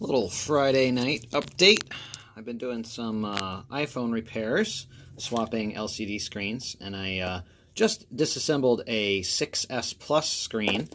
Little Friday night update. I've been doing some iPhone repairs, swapping LCD screens, and I just disassembled a 6S Plus screen,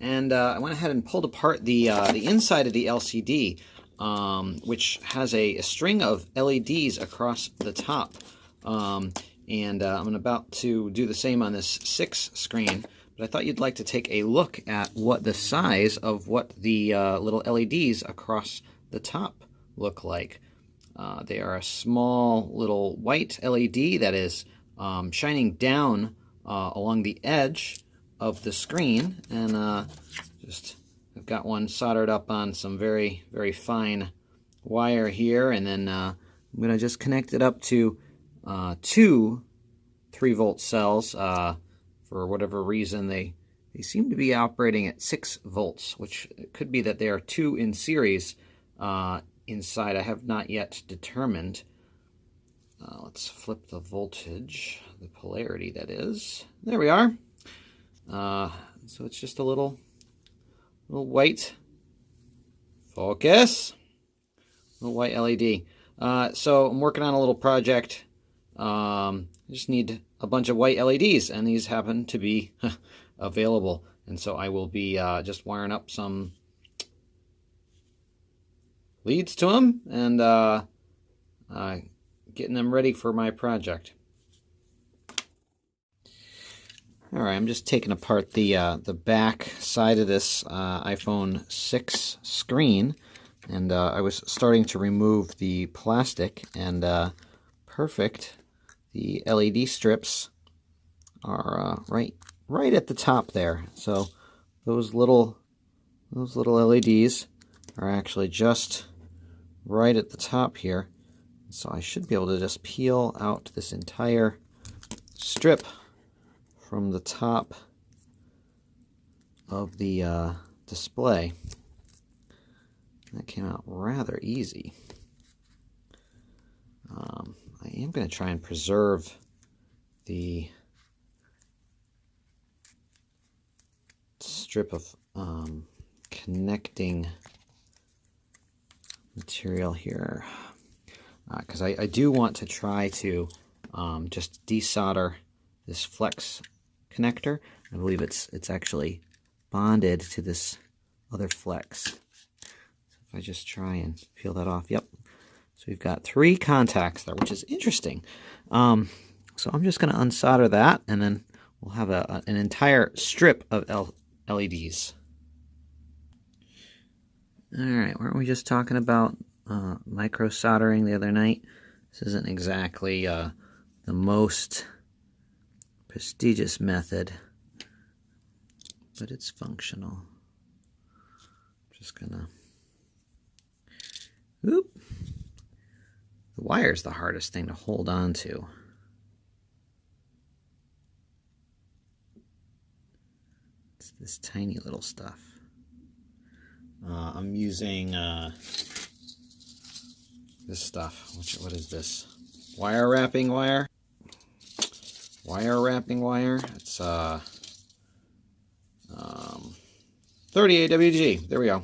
and I went ahead and pulled apart the inside of the LCD, which has a string of LEDs across the top. And I'm about to do the same on this 6 screen. But I thought you'd like to take a look at what the size of what the little LEDs across the top look like. They are a small little white LED that is shining down along the edge of the screen, and I've got one soldered up on some very, very fine wire here, and then I'm going to just connect it up to two 3-volt cells. For whatever reason, they seem to be operating at 6 volts, which could be that they are 2 in series inside. I have not yet determined. Let's flip the voltage, the polarity that is. There we are. So it's just a little white focus, little white LED. So I'm working on a little project. I just need a bunch of white LEDs, and these happen to be available. And so I will be just wiring up some leads to them and getting them ready for my project. All right, I'm just taking apart the back side of this iPhone 6 screen, and I was starting to remove the plastic, and perfect. The LED strips are right at the top there. So those little LEDs are actually just right at the top here. So I should be able to just peel out this entire strip from the top of the display. That came out rather easy. I am going to try and preserve the strip of connecting material here, because I do want to try to just desolder this flex connector. I believe it's actually bonded to this other flex. So if I just try and peel that off, yep. So we've got 3 contacts there, which is interesting. So I'm just going to unsolder that, and then we'll have an entire strip of LEDs. All right, weren't we just talking about micro soldering the other night? This isn't exactly the most prestigious method, but it's functional. Just gonna, oop. The wire is the hardest thing to hold on to. It's this tiny little stuff. I'm using this stuff. What is this? Wire wrapping wire? Wire wrapping wire. It's 30 AWG. There we go.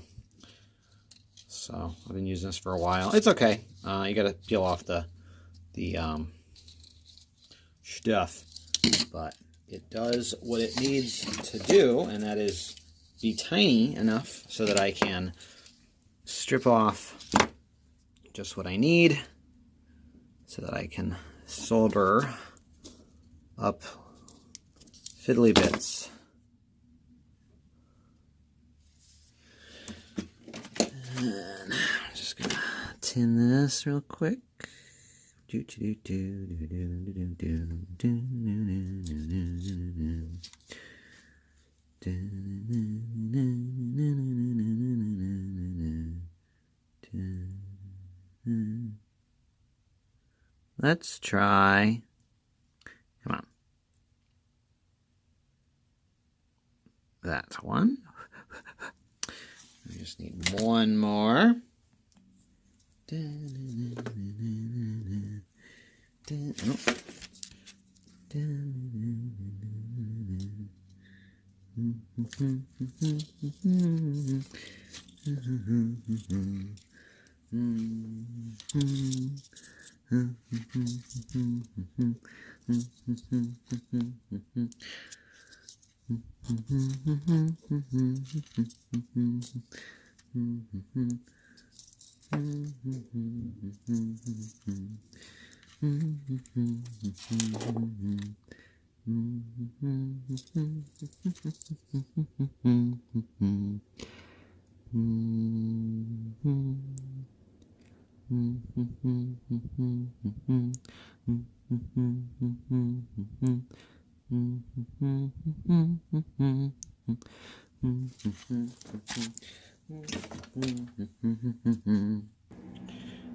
So I've been using this for a while. It's okay. You got to peel off the stuff, but it does what it needs to do, and that is be tiny enough so that I can strip off just what I need, so that I can solder up fiddly bits. And I'm just gonna tin this real quick. Let's try. Come on. That's one. I just need one more.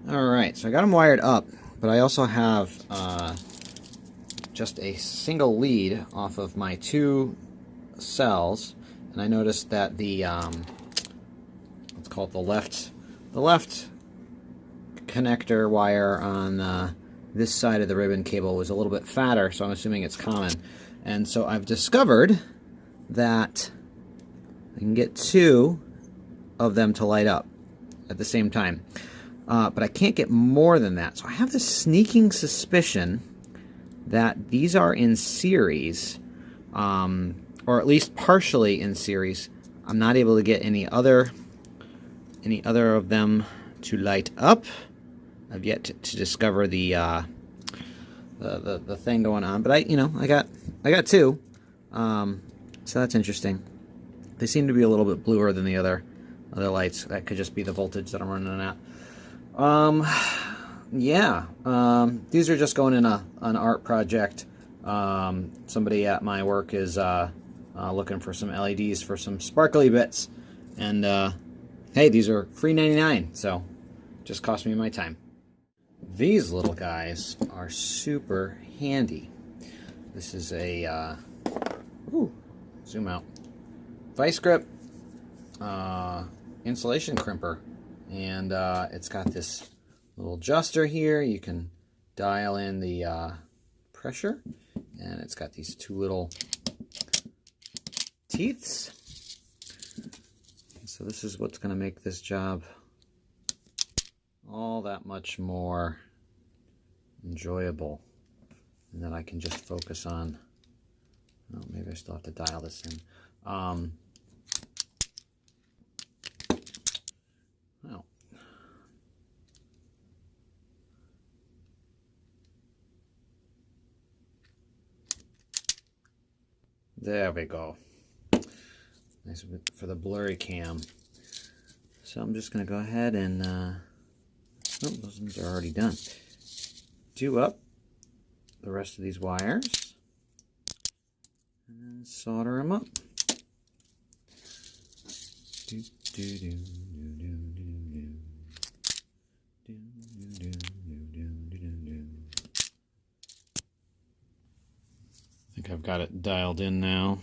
Alright, so I got them wired up, but I also have just a single lead off of my 2 cells, and I noticed that the let's call it the left connector wire on this side of the ribbon cable was a little bit fatter, so I'm assuming it's common. And so I've discovered that I can get 2 of them to light up at the same time. But I can't get more than that. So I have this sneaking suspicion that these are in series, or at least partially in series. I'm not able to get any other of them to light up. I've yet to discover the thing going on, but I got 2, so that's interesting. They seem to be a little bit bluer than the other lights. That could just be the voltage that I'm running at. Yeah, these are just going in an art project. Somebody at my work is looking for some LEDs for some sparkly bits, and hey, these are free 99, so just cost me my time. These little guys are super handy. This is a zoom out vice grip insulation crimper, and it's got this little adjuster here. You can dial in the pressure, and it's got these 2 little teeths. So this is what's going to make this job all that much more enjoyable, and then I can just focus on, oh, maybe I still have to dial this in. Well, there we go. Nice for the blurry cam. So I'm just going to go ahead and, oh, those ones are already done. Do up the rest of these wires, and then solder them up. I think I've got it dialed in now.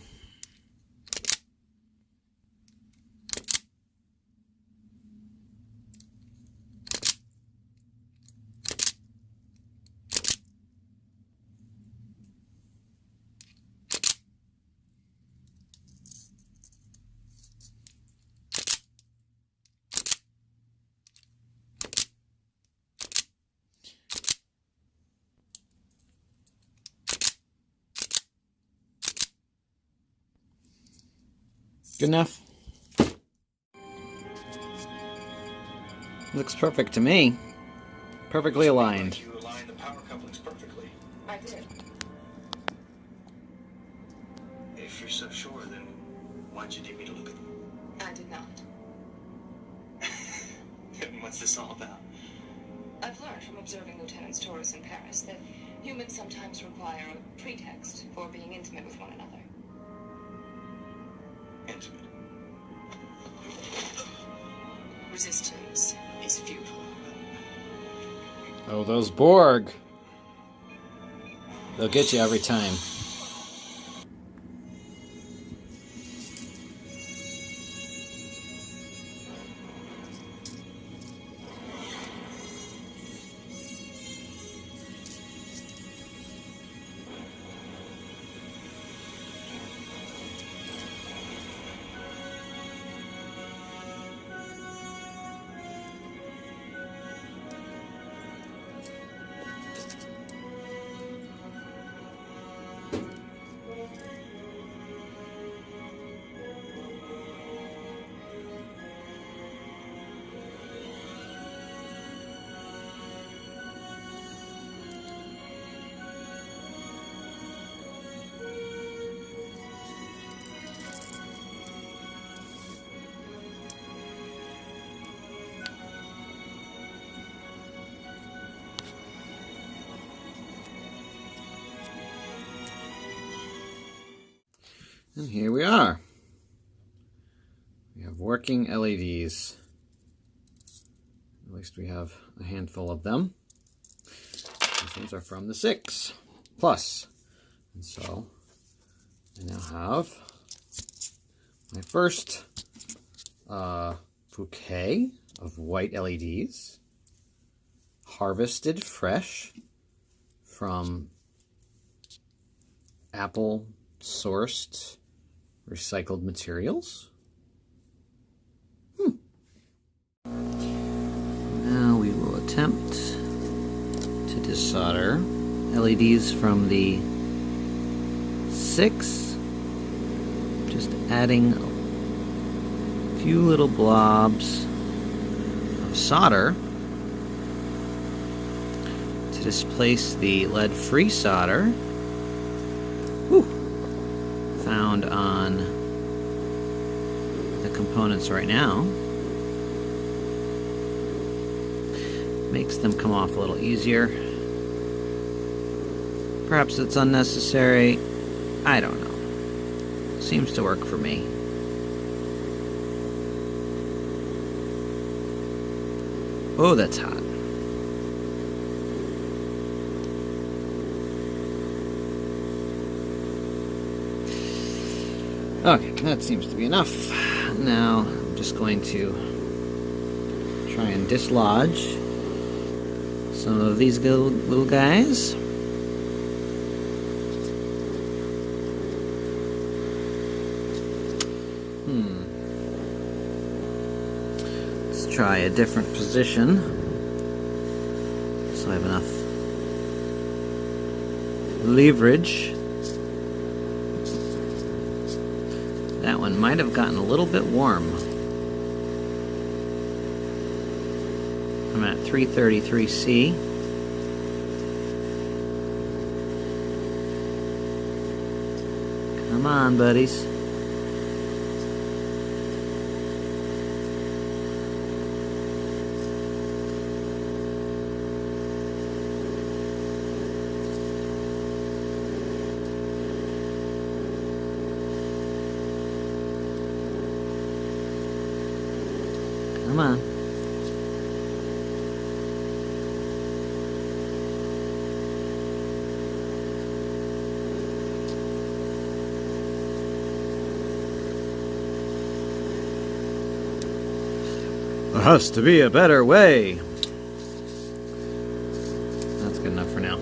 Good enough? Looks perfect to me. Perfectly aligned. You aligned the power couplings perfectly. I did. If you're so sure, then why'd you need me to look at them? I did not. Then what's this all about? I've learned from observing Lieutenants Taurus in Paris that humans sometimes require a pretext for being intimate with one another. Intimate. Resistance is futile. Oh, those Borg. They'll get you every time. And here we are. We have working LEDs. At least we have a handful of them. These ones are from the 6 Plus. And so I now have my first bouquet of white LEDs, harvested fresh from Apple-sourced recycled materials. Now we will attempt to desolder LEDs from the 6, just adding a few little blobs of solder to displace the lead-free solder found on the components right now. Makes them come off a little easier. Perhaps it's unnecessary. I don't know. Seems to work for me. Oh, that's hot. Okay, that seems to be enough. Now, I'm just going to try and dislodge some of these little guys. Let's try a different position so I have enough leverage. That one might have gotten a little bit warm. I'm at 333C. Come on, buddies. Come on. There has to be a better way. That's good enough for now.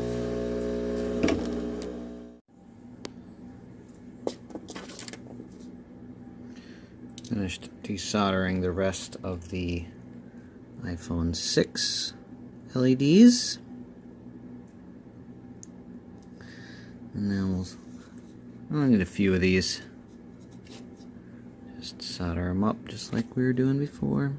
Finished desoldering the rest of the iPhone 6 LEDs. And now I'll need a few of these. Just solder them up just like we were doing before.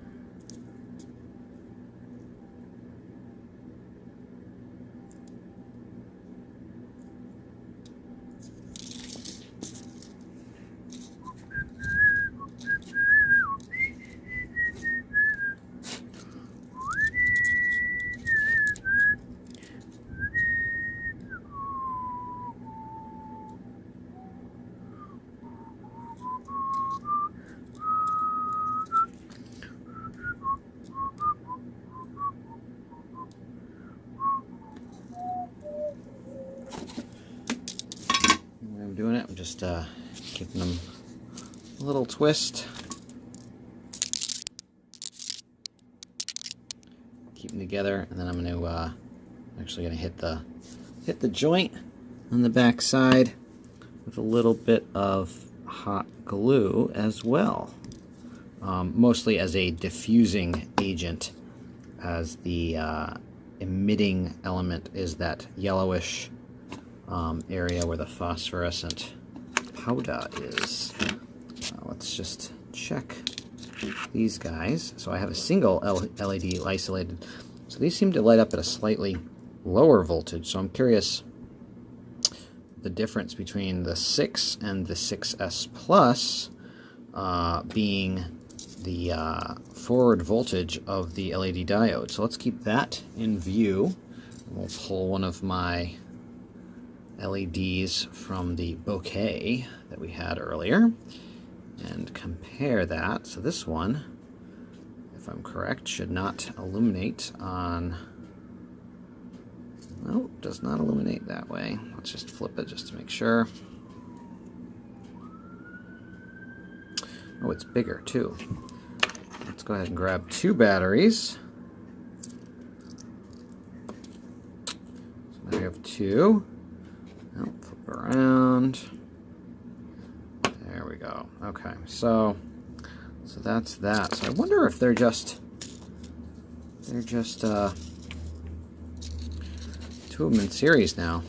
I'm doing it. I'm just giving them a little twist. Keep them together, and then I'm going to actually going to hit the joint on the back side with a little bit of hot glue as well, mostly as a diffusing agent, as the emitting element is that yellowish area where the phosphorescent powder is. Let's just check these guys. So I have a single LED isolated. So these seem to light up at a slightly lower voltage. So I'm curious the difference between the 6 and the 6S Plus being the forward voltage of the LED diode. So let's keep that in view. We'll pull one of my LEDs from the bouquet that we had earlier and compare that. So this one, if I'm correct, should not illuminate on... No, does not illuminate that way. Let's just flip it just to make sure. Oh, it's bigger too. Let's go ahead and grab 2 batteries. So now we have 2. Oh, flip around. There we go. Okay, so that's that. So I wonder if they're just 2 of them in series now.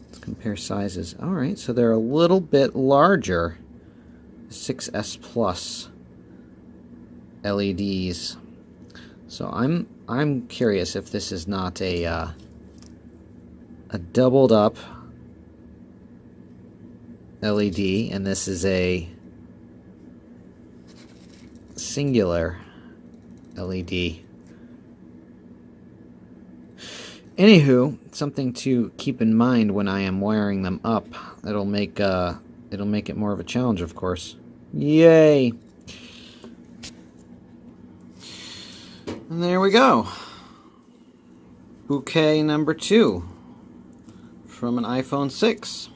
Let's compare sizes. All right, so they're a little bit larger. 6S Plus LEDs. So I'm curious if this is not a doubled up LED, and this is a singular LED. Anywho, something to keep in mind when I am wiring them up. It'll make it more of a challenge, of course. Yay! And there we go. Bouquet number 2 from an iPhone 6.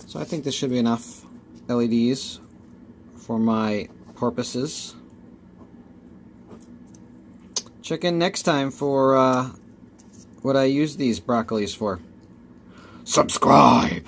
So I think this should be enough LEDs for my purposes. Check in next time for what I use these broccolis for. Subscribe!